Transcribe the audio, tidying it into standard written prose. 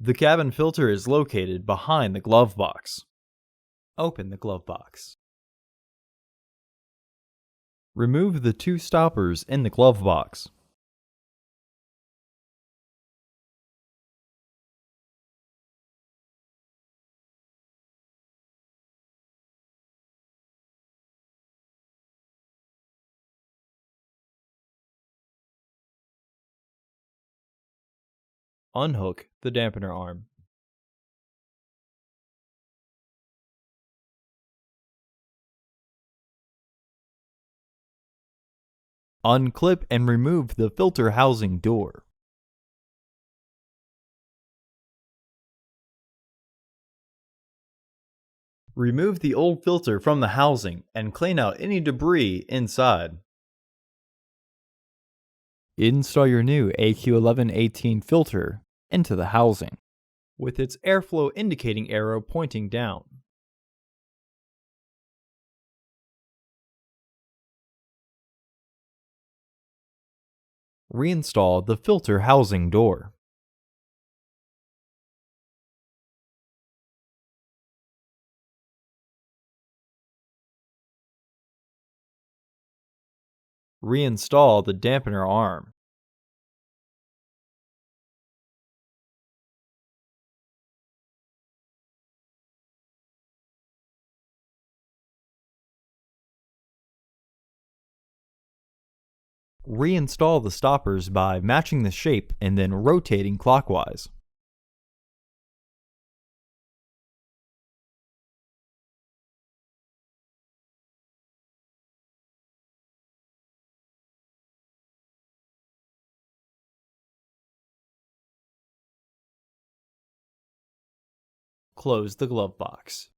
The cabin filter is located behind the glove box. Open the glove box. Remove the two stoppers in the glove box. Unhook the dampener arm. Unclip and remove the filter housing door. Remove the old filter from the housing and clean out any debris inside. Install your new AQ1118 filter into the housing, with its airflow indicating arrow pointing down. Reinstall the filter housing door. Reinstall the dampener arm. Reinstall the stoppers by matching the shape and then rotating clockwise. Close the glove box.